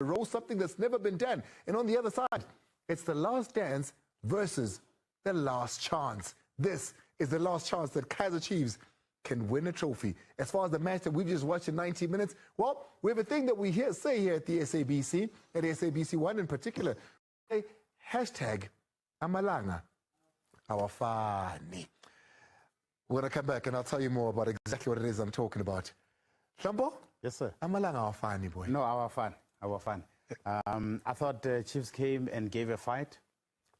a row, something that's never been done. And on the other side, it's the last dance versus the last chance. This is the last chance that Kaizer Chiefs can win a trophy. As far as the match that we've just watched in 90 minutes, well, we have a thing that we say here at the SABC, at SABC1 in particular, hashtag Amalanga, our funny. We're going to come back and I'll tell you more about exactly what it is I'm talking about. Hlompho? Yes, sir. Amalanga, our funny boy. No, our fun. Our fun. I thought Chiefs came and gave a fight.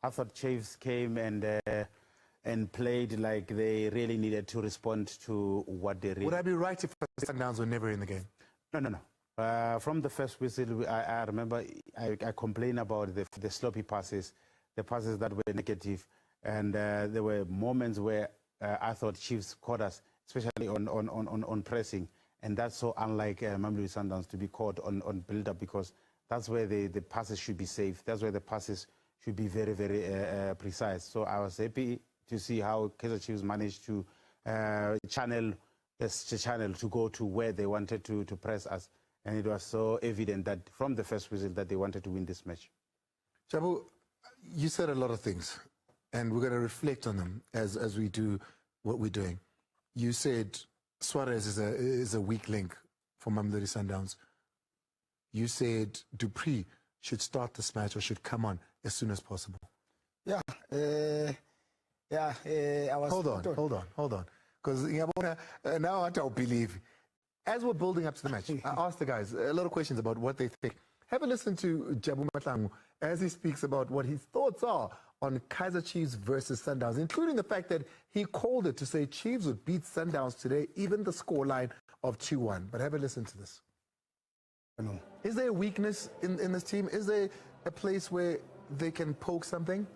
I thought Chiefs came and played like they really needed to respond to what they really... Would I be right if the Sundowns were never in the game? No. From the first whistle, I remember I complained about the sloppy passes, the passes that were negative, and there were moments where I thought Chiefs caught us, especially on pressing, and that's so unlike Mamelodi Sundowns to be caught on build-up, because that's where the passes should be safe. That's where the passes should be very, very precise. So I was happy to see how Kaizer Chiefs managed to channel to go to where they wanted to press us. And it was so evident that from the first whistle that they wanted to win this match. Jabu, you said a lot of things, and we're going to reflect on them as we do what we're doing. You said Suarez is a weak link for Mamelodi Sundowns. You said Dupree should start this match or should come on as soon as possible. Yeah, I was... Hold on. Because now I don't believe. As we're building up to the match, I asked the guys a lot of questions about what they think. Have a listen to Jabu Mahlangu as he speaks about what his thoughts are on Kaizer Chiefs versus Sundowns, including the fact that he called it to say Chiefs would beat Sundowns today, even the scoreline of 2-1. But have a listen to this. Is there a weakness in this team? Is there a place where they can poke something?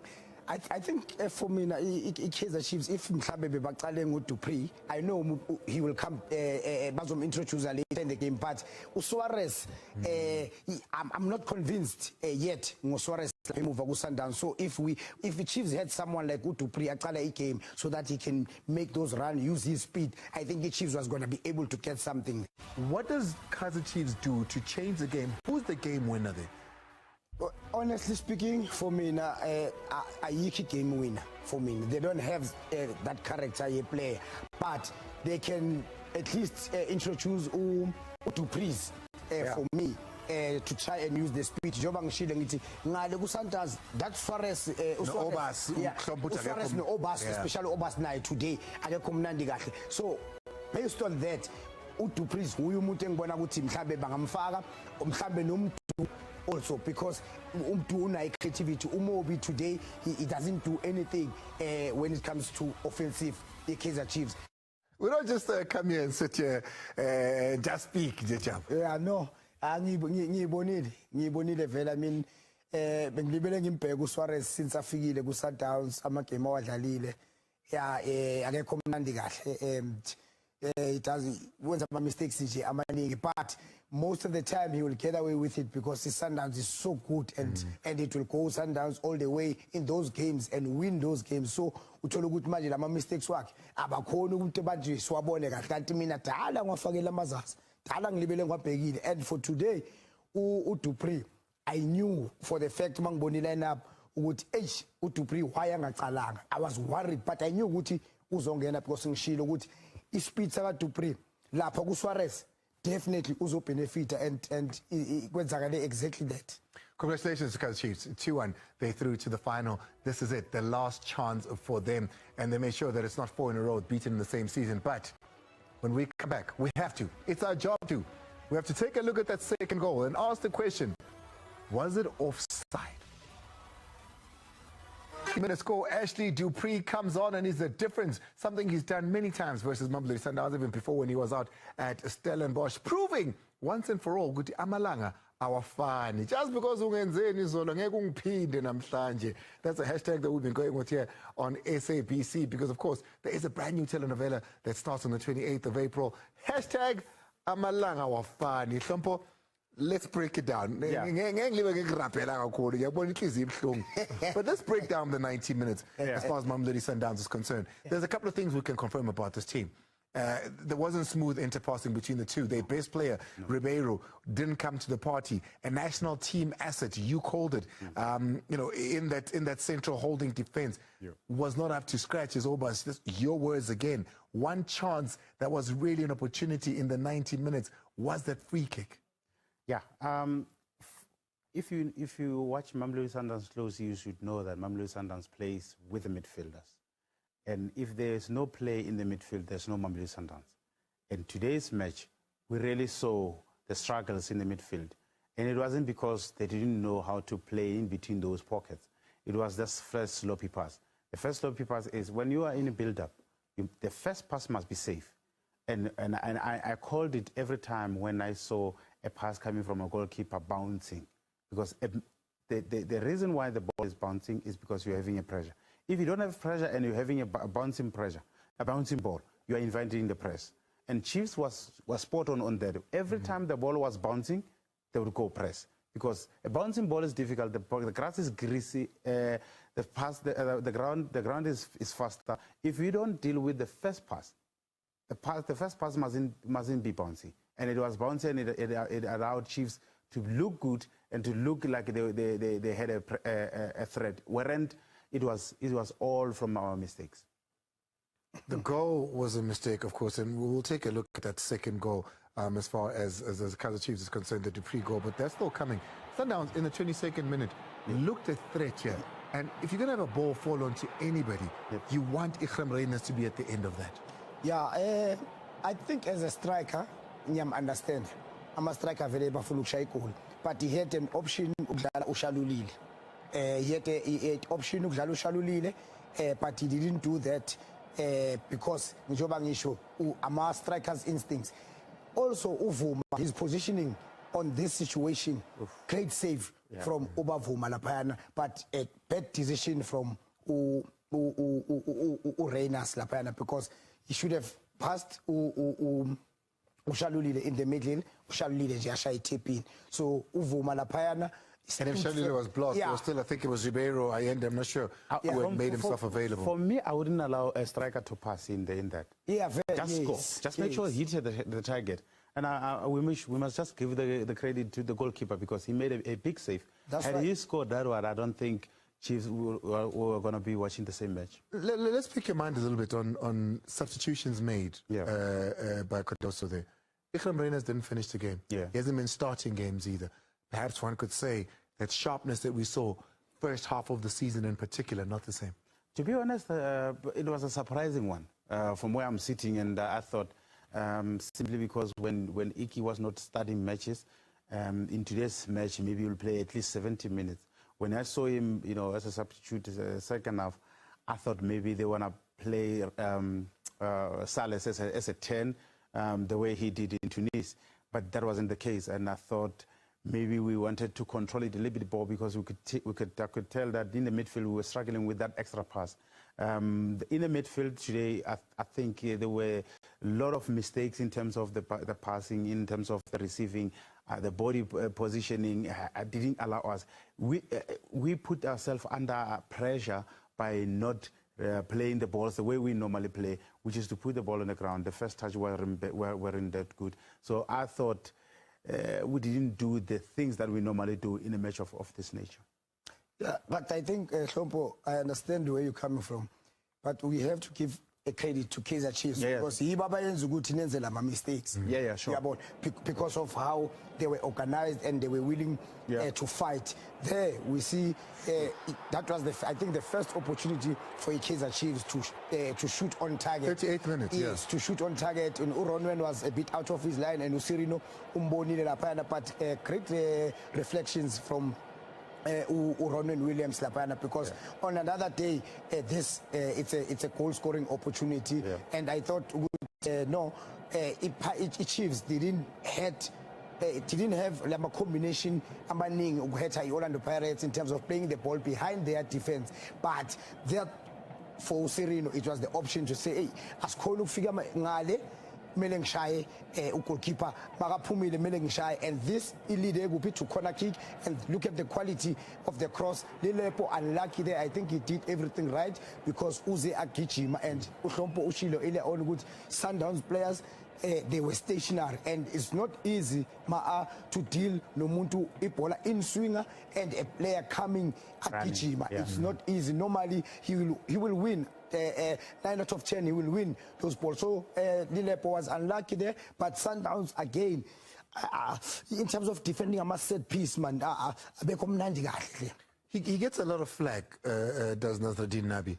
I think for me, Kaizer Chiefs, if mhlambe bebaqale ngoDupree, I know he will come introduce later in the game, but Suarez, I'm not convinced yet Suarez move Sundowns. So if the Chiefs had someone like Dupree aqala a game so that he can make those runs, use his speed, I think the Chiefs was going to be able to get something. What does Kaizer Chiefs do to change the game? Who's the game winner there? Honestly speaking, for me, a game winner. For me, they don't have that character a player, but they can at least introduce Dupree for me to try and use the speed. That's Suarez, Suarez no Obas, especially Obas now today. So based on that, Dupree who ngibona ukuthi mhlambe bangamfaka mhlambe nomntu also, because creativity Umobi today he doesn't do anything when it comes to offensive Kaizer Chiefs. We don't just come here and sit here and just speak, Jabu. Yeah, no. Ngibonile vele. I mean, bengilibele ngimbheka uSuarez since afikile ku Sundowns amagame awadlalile. Yeah, akekho mnandi kahle. He does wenza ama mistakes nje amaningi, but most of the time he will get away with it because his Sundowns is so good, and it will go Sundowns all the way in those games and win those games. So uthola ukuthi manje lama mistakes wakhe abakhona ukuthi banje siwabone kahle, kanti mina dala ngwafakela amazazi, dala ngilibele ngwabhekile. And for today uDupree, I knew for the fact mangiboni line up ukuthi uDupree why angacalanga. I was worried, but I knew ukuthi uzongena because ngishilo ukuthi ispeed saka Dupree lapha ku Suarez definitely uzo benefit, and kwenzakale exactly that. Congratulations to Kaizer Chiefs. 2-1, they through to the final. This is it, the last chance for them, and they made sure that it's not 4 in a row beaten in the same season. But when we come back, we have to. It's our job to. We have to take a look at that second goal and ask the question, was it offside? Minute score, Ashley Dupree comes on and is the difference. Something he's done many times versus Mamelodi Sundowns, even before when he was out at Stellenbosch, proving once and for all, ukuthi Amalanga awafani. Just because ungenzeni izolo ngeke ungiphinde namhlanje. That's a hashtag that we've been going with here on SABC, because of course there is a brand new telenovela that starts on the 28th of April. Hashtag Amalanga awafani. Hlompho, let's break it down. But let's break down the 90 minutes as far as Mamelodi Sundowns is concerned. There's a couple of things we can confirm about this team. there wasn't smooth interpassing between the two. Their best player, Ribeiro, didn't come to the party. A national team asset, you called it, you know, in that central holding defense, was not up to scratch. As almost just your words again. One chance that was really an opportunity in the 90 minutes was that free kick. Yeah. If you watch Mamelodi Sundowns closely, you should know that Mamelodi Sundowns plays with the midfielders. And if there's no play in the midfield, there's no Mamelodi Sundowns. In today's match, we really saw the struggles in the midfield. And it wasn't because they didn't know how to play in between those pockets. It was just first sloppy pass. The first sloppy pass is when you are in a build-up, the first pass must be safe. And I called it every time when I saw a pass coming from a goalkeeper bouncing. Because the reason why the ball is bouncing is because you're having a pressure. If you don't have pressure and you're having a bouncing ball, you are inviting the press. And Chiefs was spot on that. Every time the ball was bouncing, they would go press. Because a bouncing ball is difficult. The grass is greasy. The ground is faster. If you don't deal with the first pass, the first pass mustn't be bouncy. And it was bouncy, and it allowed Chiefs to look good and to look like they had a threat. Whereas it was all from our mistakes. The goal was a mistake, of course, and we'll take a look at that second goal as far as Kaizer Chiefs is concerned, the Dupree goal, but that's still coming. Sundowns in the 22nd minute looked a threat here. And if you're going to have a ball fall onto anybody, you want Hlompho to be at the end of that. Yeah, I think as a striker, I understand. I'm a striker very bafuna ukushay goal, but he had an option ukudlala ushalulile. He had an option ukudlala ushalulile, but he didn't do that because njengoba ngisho ama strikers instincts. Also Uvuma, his positioning on this situation, great save from Ubavuma Lapayana, but a bad decision from Reinas Lapayana, because he should have passed Ushalulile in the middle, Ushalulile Jashai tipping. So Uvuma Lapayana. And if Ushalulile was blocked, it was still, I think it was Ribeiro, I'm not sure, who had made himself available. For me, I wouldn't allow a striker to pass in that. Yeah, just score. Just make sure he hit the target. And we must just give the credit to the goalkeeper because he made a big save. Had he scored that one, I don't think Chiefs were going to be watching the same match. Let's pick your mind a little bit on substitutions made by Cardoso there. Hlompho didn't finish the game. He hasn't been starting games either. Perhaps one could say that sharpness that we saw first half of the season in particular, not the same. To be honest, it was a surprising one from where I'm sitting, and I thought simply because when Iki was not starting matches, in today's match maybe he'll play at least 70 minutes. When I saw him, you know, as a substitute second half, I thought maybe they want to play Salas as a 10, the way he did in Tunis. But that wasn't the case, and I thought maybe we wanted to control it a little bit more because I could tell that in the midfield we were struggling with that extra pass. In the midfield today, I think there were a lot of mistakes in terms of the passing, in terms of the receiving, the body positioning didn't allow us. We put ourselves under pressure by not playing the balls the way we normally play, which is to put the ball on the ground. The first touch weren't that good. So I thought we didn't do the things that we normally do in a match of this nature. Yeah, but I think, Hlompho, I understand where you're coming from, but we have to give a credit to Kaizer Chiefs because he mistakes. Yeah, sure. Because of how they were organized and they were willing to fight. There we see that was I think the first opportunity for Kaizer Chiefs to shoot on target. 38 minutes. Yes, to shoot on target. And Uronwen was a bit out of his line, and Usirino Umbonile Lapana, but great reflections from Uronwen Williams Lapana, because on another day it's a goal scoring opportunity, and I thought Chiefs didn't have a combination amaning Orlando Pirates in terms of playing the ball behind their defense, but that for Serino it was the option to say, hey, as Konu figure ngale kumele ngishaye ugoalkeeper makaphumile kumele ngishaye, and this ilide kuphi to corner kick, and look at the quality of the cross. Lilepo unlucky there. I think he did everything right because uze agijima, and Hlompho ushilo ile on good Sundowns players. They were stationary, and it's not easy to deal nomuntu ibola in swinger and a player coming agijima. It's not easy. Normally he will win. 9 out of 10 he will win those balls. So Lilepo was unlucky there, but Sundowns again in terms of defending a set piece, man, he gets a lot of flack, does Nasruddin Nabi,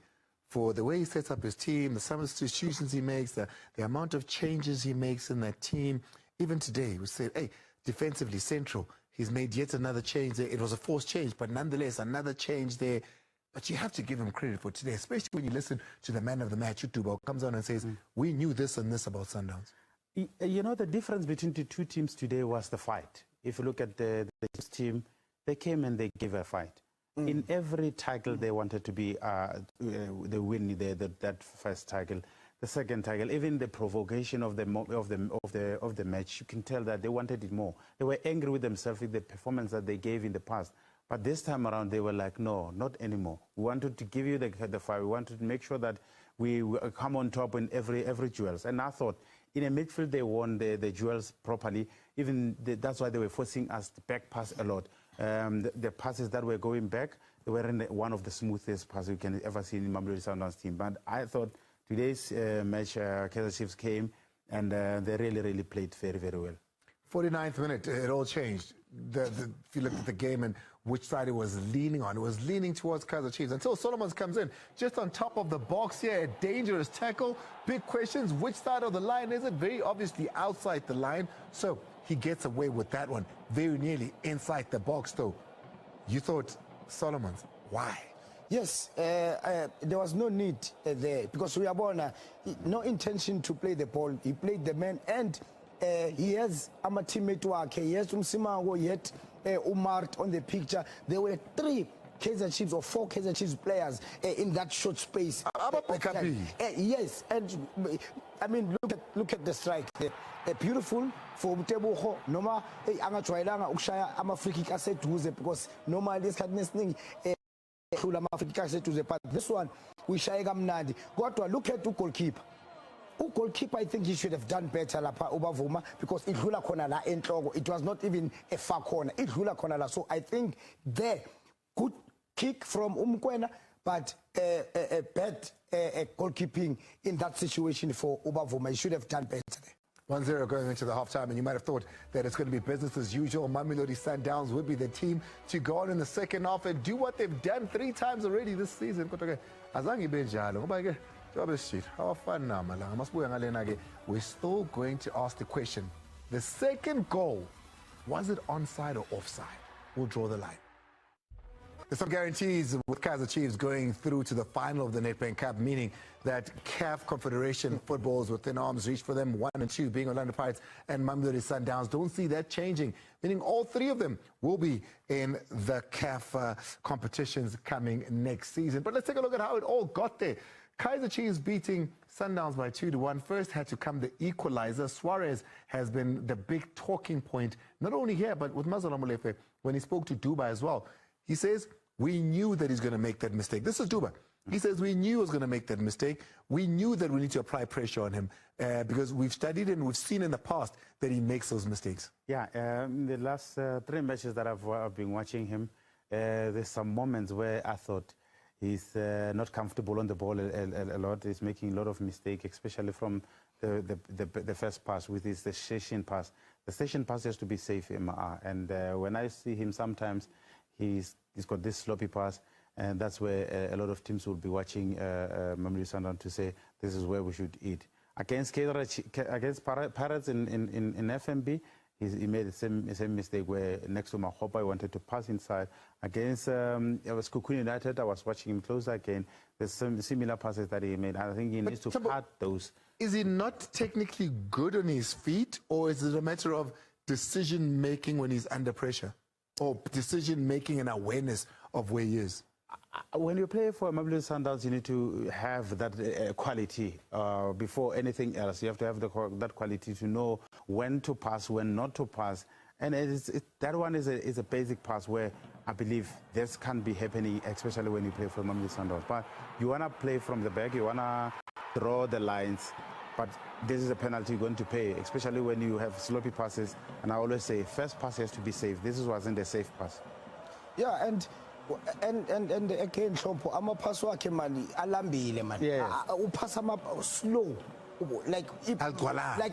for the way he sets up his team, the substitutions he makes, the amount of changes he makes in that team. Even today, we said, hey, defensively central, he's made yet another change there. It was a forced change, but nonetheless, another change there. But you have to give him credit for today, especially when you listen to the man of the match, Utubo, comes on and says, we knew this and this about Sundowns. You know, the difference between the two teams today was the fight. If you look at the team, they came and they gave a fight. In every tackle, they wanted to be the win that first tackle, the second tackle, even the provocation of the match. You can tell that they wanted it more. They were angry with themselves with the performance that they gave in the past. But this time around, they were like, no, not anymore. We wanted to give you the fight. We wanted to make sure that we come on top in every duels. And I thought, in a midfield, they won the duels properly. Even that's why they were forcing us to back pass a lot. The passes that were going back, they were in one of the smoothest passes you can ever see in Mamelodi Sundowns team. But I thought today's match, Kaizer Chiefs came and they really played very, very well. 49th minute, it all changed. If you look at the game and which side it was leaning on, it was leaning towards Kaizer Chiefs until Solomons comes in just on top of the box here. A dangerous tackle. Big questions. Which side of the line is it? Very obviously outside the line. So he gets away with that one. Very nearly inside the box, though. You thought Solomons. Why? Yes, there was no need there because we are born no intention to play the ball. He played the man, and he has a teammate work. He has Mahlangu yet Umart on the picture. There were 3 Kaizer Chiefs or 4 Kaizer Chiefs players in that short space. Yes, and I mean look at the strike there. Beautiful for Tebuho. Noma angajwayelanga ukushaya ama-free kick aseduze because normally esikhathini esiningi hlula ama-free kick aseduze, but this one we shaye kamnandi. Kodwa look at goalkeeper. Goalkeeper, I think he should have done better lapha ubavuma because idlula khona la enhloko. It was not even a far corner. Idlula khona la. So I think there, good kick from Umkwena, but a bad goalkeeping in that situation for Ubavuma. He should have done better there. 1-0 going into the halftime, and you might have thought that it's going to be business as usual. Mamelodi Sundowns would be the team to go on in the second half and do what they've done 3 times already this season. We're still going to ask the question, the second goal, was it onside or offside? We'll draw the line. There's some guarantees with Kaizer Chiefs going through to the final of the Nedbank Cup, meaning that CAF Confederation footballs within arm's reach for them, 1 and 2 being Orlando Pirates and Mamelodi Sundowns. Don't see that changing, meaning all 3 of them will be in the CAF competitions coming next season. But let's take a look at how it all got there. Kaizer Chiefs beating Sundowns by 2-1. First had to come the equalizer. Suarez has been the big talking point, not only here, but with Mazala Molefe when he spoke to Duba as well. He says, we knew that he's going to make that mistake. This is Duba. He says, we knew he was going to make that mistake. We knew that we need to apply pressure on him because we've studied and we've seen in the past that he makes those mistakes. Yeah, in the last 3 matches that I've been watching him, there's some moments where I thought he's not comfortable on the ball a lot. He's making a lot of mistakes, especially from the first pass with the station pass. The station pass has to be safe, and when I see him sometimes, he's got this sloppy pass, and that's where a lot of teams will be watching Mamelodi Sundowns to say this is where we should eat. Against Pirates in FMB, he made the same mistake where next to Mahopa, he wanted to pass inside. Against it was Kukuni United, I was watching him closer again. There's some similar passes that he made. I think he needs to cut those. Is he not technically good on his feet, or is it a matter of decision-making when he's under pressure? Or decision-making and awareness of where he is? when you play for Mamelodi Sundowns, you need to have that quality before anything else. You have to have that quality to know when to pass, when not to pass. And that one is a basic pass where I believe this can be happening, especially when you play for Mamelodi Sundowns. But you want to play from the back, you want to draw the lines. But this is a penalty you're going to pay, especially when you have sloppy passes. And I always say, first pass has to be safe. This wasn't a safe pass. Yeah, and again, Hlompho, amapass wakhe man alambile man. Yes. Uphasa slow. Like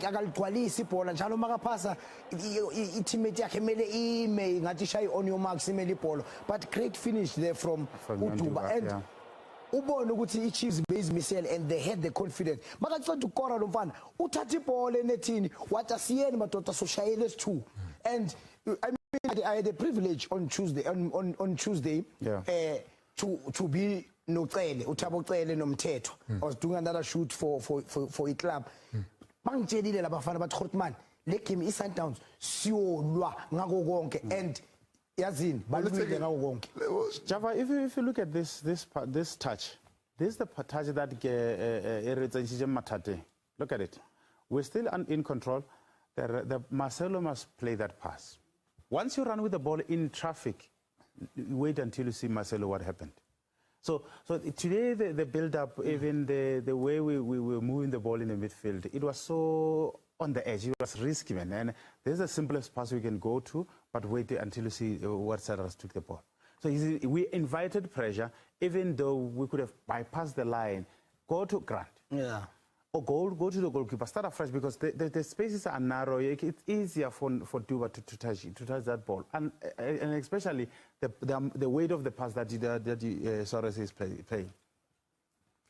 akaligcwalisi ibhola njalo makaphasa i-teammate yakhe kumele ime ngathi shayi on your marks imele ibhola, but great finish there from uDuba. And ubone ukuthi i-Chiefs beyizimisele and they had the confidence. Makacela ukukora lo mfana uthatha ibhola enethini wathi asiyeni madoda soshayele esi2. And I had the privilege on Tuesday to be noCele uThabo Cele noMthetho. I was doing another shoot for a club. Bangitshelile labafana bathi Khotman le game iSundowns siyolwa ngako konke and yazini balulile ngako konke. Java, if you look at this touch, this is the touch that look at it. We're still in control. The Marcelo must play that pass. Once you run with the ball in traffic, wait until you see Marcelo what happened. So today the build-up, even the way we were moving the ball in the midfield, it was so on the edge. It was risky, man. And this is the simplest pass we can go to, but wait until you see what Cyrus took the ball. So we invited pressure, even though we could have bypassed the line, go to Grant. Yeah. Or go to the goalkeeper, start afresh, because the spaces are narrow. It's easier for Duba to touch that ball, and especially the weight of the pass that Soros is playing.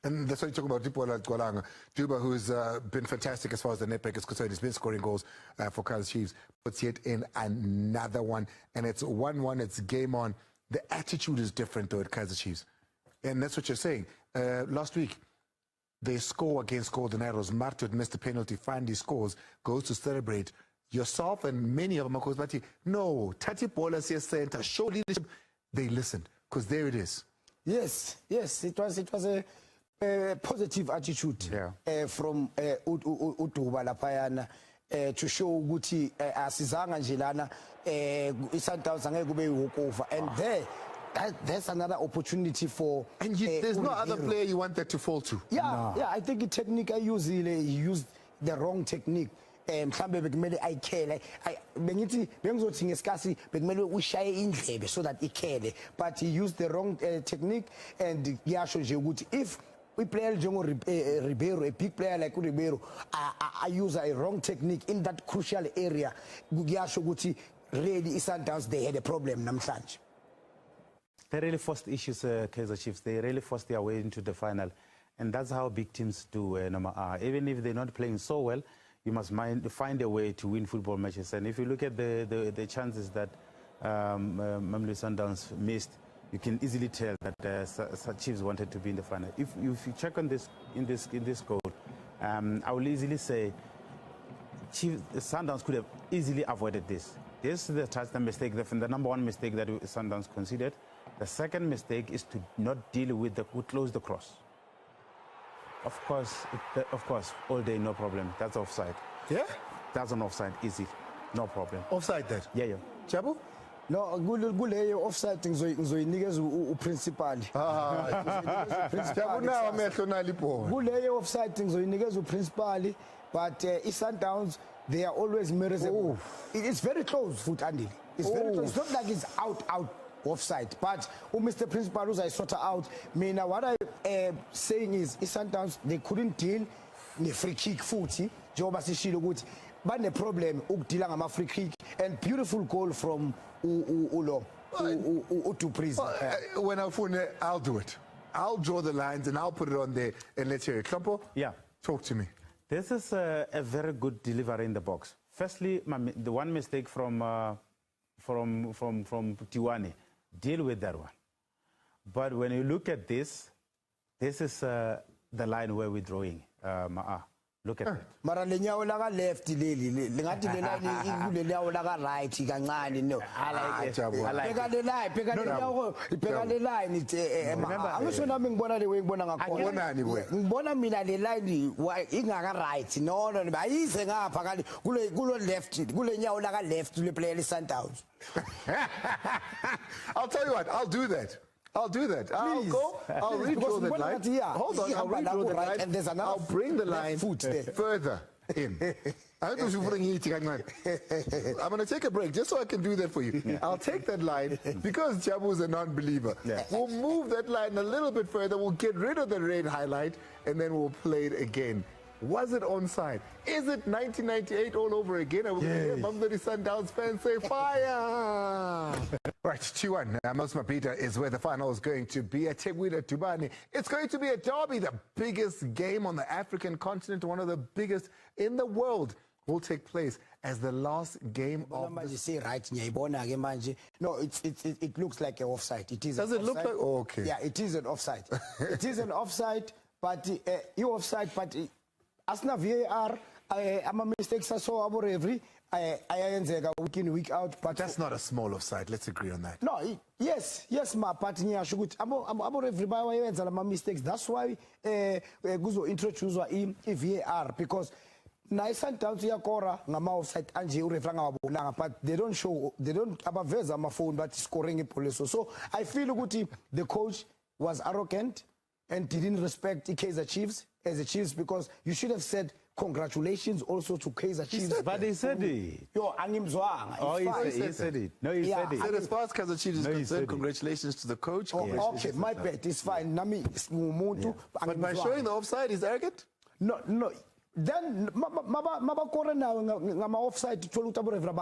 And that's what you talk about, Duba, who's been fantastic as far as the Nedbank is concerned. He's been scoring goals for Kaizer Chiefs, puts yet in another one, and it's 1-1. It's game on. The attitude is different though at Kaizer Chiefs, and that's what you're saying. Last week, they score against Golden Arrows. Martut missed the penalty, finally scores, goes to celebrate. Yourself and many of them are but no, Tati Bolas here center, show leadership. They listened, because there it is. Yes, it was a positive attitude from uDuba laphayana to show ukuthi asizanga nje lana iSundowns angeke kube walkover, and there's another opportunity for. And there's no other player you want that to fall to. Yeah, I think the technique he used the wrong technique. Mhlambe bekumele ayikhele bengithi bengizothi ngesikhathi bekumele ushaye indlebe so that ikhele, but he used the wrong technique. And kuyasho nje ukuthi if we play njengo Ribeiro, a big player like Ribeiro, I use a wrong technique in that crucial area, kuyasho ukuthi really iSundowns they had a problem namhlanje. They really forced issues, Kaizer Chiefs. They really forced their way into the final. And that's how big teams do. Even if they're not playing so well, you must find a way to win football matches. And if you look at the chances that Mamelodi Sundowns missed, you can easily tell that Chiefs wanted to be in the final. If you check on this in this goal, I will easily say Sundowns could have easily avoided this. This is the mistake, the number one mistake that Sundowns considered. The second mistake is to not deal with who close the cross. Of course, all day, no problem. That's offside. Yeah? That's an offside, easy. No problem. Offside that? Yeah. Jabu? No, kuleyo offside ngizoyinikeza uprincipal. Jabu nawo amehlo nalipho. Kuleyo offside ngizoyinikeza uprincipal, but iSundowns they are always mirrors. It's very close, foot Andy. It's very close. It's not like it's out offside, but Mr. Principal who's I sort out. Mina what I saying is iSundowns they couldn't deal the free kick footy. Joba sishilo ukuthi bane problem ukudila ngama free kick, and beautiful goal from uDupriz. When I'll do it. I'll draw the lines and I'll put it on there and let's hear it. Hlompho? Yeah. Talk to me. This is a very good delivery in the box. Firstly, the one mistake from Tiwani, deal with that one. But when you look at this is the line where we're drawing. Look at that. Mara lenyawo la ka left leli lingathi le line ikule lenyawo la ka right kancane no. I like it. Jabu. I like Pheka it. le line, pheka le lenyawo, pheka le line angisho nami ngibona le way ngibona ngakhona. Ngibonani wena? Ngibona mina le line ingaka right. No no ayise ngapha kali kulo left kule nyawo la ka left le player le Sundowns. I'll tell you what, I'll do that. I'll do that. I'll go, I'll redraw the line. Hold on, I'll redraw the line. And there's another I'll bring the line further in. I'm going to take a break just so I can do that for you. I'll take that line because Jabu is a non-believer. We'll move that line a little bit further. We'll get rid of the red highlight and then we'll play it again. Was it onside? Is it 1998 all over again? And we're going to hear Mamdani Sundowns fans say fire. Right, 2-1. Mosma Peter is where the final is going to be at Tebuida Tubani. It's going to be a derby, the biggest game on the African continent, one of the biggest in the world, will take place as the last game of the... say right, no, it looks like an offside. It is. Does it look like? Oh, okay. Yeah, it is an offside. It is an offside, but you offside, but asna VAR, I'm a mistake. So abo every week in week out, but that's not a small offside. Let's agree on that. No, yes, my partner should abo everybody yenza ama mistakes. That's why kuzo introduce VAR because na Sundowns yakora ngama offside anje urefra ngabonanga, but they don't abaveza ama phone but scoring ipoliso. So I feel ukuthi the coach was arrogant and didn't respect the Kaizer Chiefs as the Chiefs, because you should have said congratulations also to Kaizer Chiefs. But he said it. Yo, angimzwanga. Oh, he said it. No, he said it. So as far as Kaizer Chiefs is concerned, congratulations to the coach. Oh, okay, my bet is fine. Nami umuntu. But by showing the offside, is arrogant? No. Then mabakore na ngama offside thola ukuthi aborevra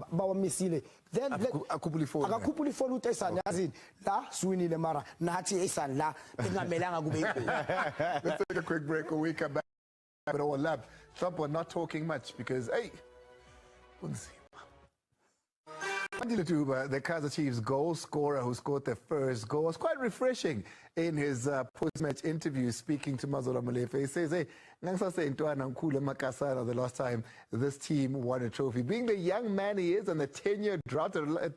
abawamisile. Then akupuli follow esana yazini la swinile mara nathi esana la bengamelanga kube. Let's take a quick break. We'll come back. But our lab, Hlompho not talking much because hey, the Kaizer Chiefs goal scorer who scored their first goal was quite refreshing in his post-match interview speaking to Mazola Molefe. He says, hey, the last time this team won a trophy. Being the young man he is and the 10-year drought at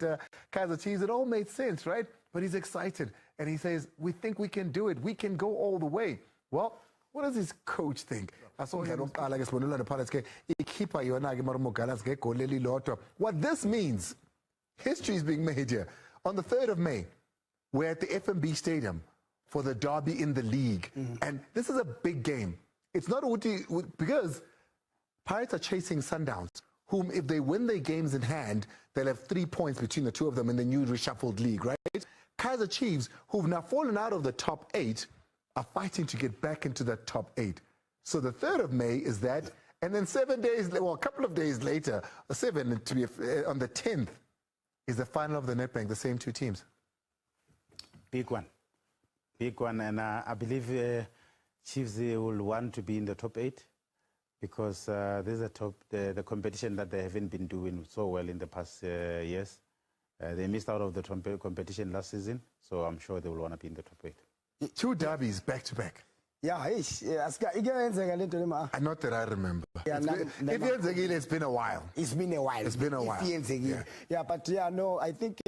Kaizer Chiefs, it all made sense, right? But he's excited and he says, we think we can do it. We can go all the way. Well, what does his coach think? What this means, history is being made here. On the 3rd of May, we're at the FNB Stadium for the derby in the league. And this is a big game. It's not because Pirates are chasing Sundowns, whom if they win their games in hand, they'll have 3 points between the two of them in the new reshuffled league, right? Kaizer Chiefs, who've now fallen out of the top 8, are fighting to get back into the top 8. So the 3rd of May is that, and then 7 days, well, a couple of days later, 7 to be on the 10th, is the final of the Nedbank, the same two teams. Big one, and I believe Chiefs will want to be in the top 8 because this is the competition that they haven't been doing so well in the past years. They missed out of the competition last season, so I'm sure they will want to be in the top 8. 2 derbies back to back. Yeah, not that I remember. It's been a while. It's been a while. Yeah, but no, I think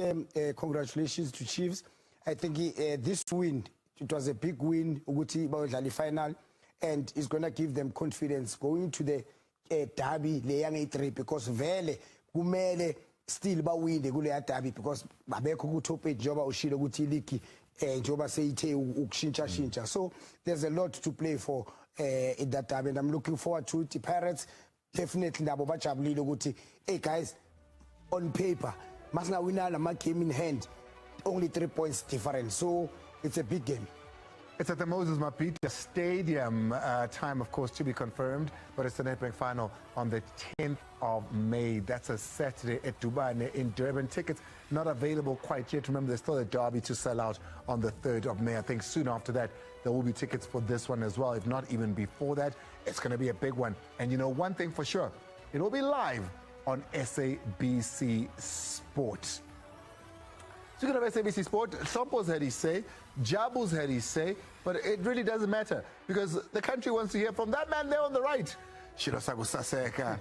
congratulations to Chiefs. I think this win, it was a big win, Uguti final, and it's going to give them confidence going to the derby, the because Vele, Gumele, still ba win the Gule derby because Babeko top 8 job Ushilo Gutiliki. So there's a lot to play for in that time, and I'm looking forward to it. The Pirates definitely hey guys, on paper, Masna winner game in hand, only 3 points difference. So it's a big game. It's at the Moses Mapita Stadium. Time, of course, to be confirmed, but it's the Nedbank final on the 10th of May. That's a Saturday at Dubai in Durban. Tickets not available quite yet. Remember, there's still a derby to sell out on the 3rd of May. I think soon after that, there will be tickets for this one as well, if not even before that. It's going to be a big one. And you know, one thing for sure, it will be live on SABC Sport. Speaking of SABC Sport, Hlompho's had his say, Jabu's had his say, but it really doesn't matter because the country wants to hear from that man there on the right. Shirosaku Saseka.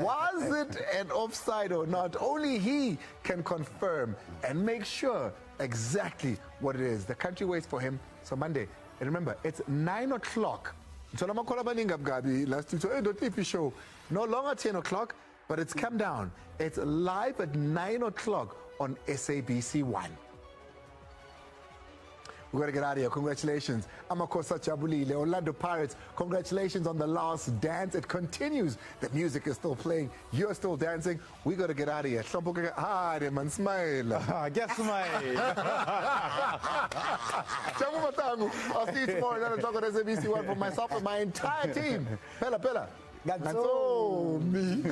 Was it an offside or not? Only he can confirm and make sure exactly what it is. The country waits for him. So Monday, and remember, it's 9 o'clock. Last week, show. No longer 10 o'clock, but it's come down. It's live at 9 o'clock on SABC 1. We've got to get out of here. Congratulations. Amakosa Jabulile, Orlando Pirates. Congratulations on the last dance. It continues. The music is still playing. You're still dancing. We got to get out of here. Hi, man, smile. Get smile. I'll see you tomorrow. 9 o'clock on SABC 1 for myself and my entire team. Pella. That's all me.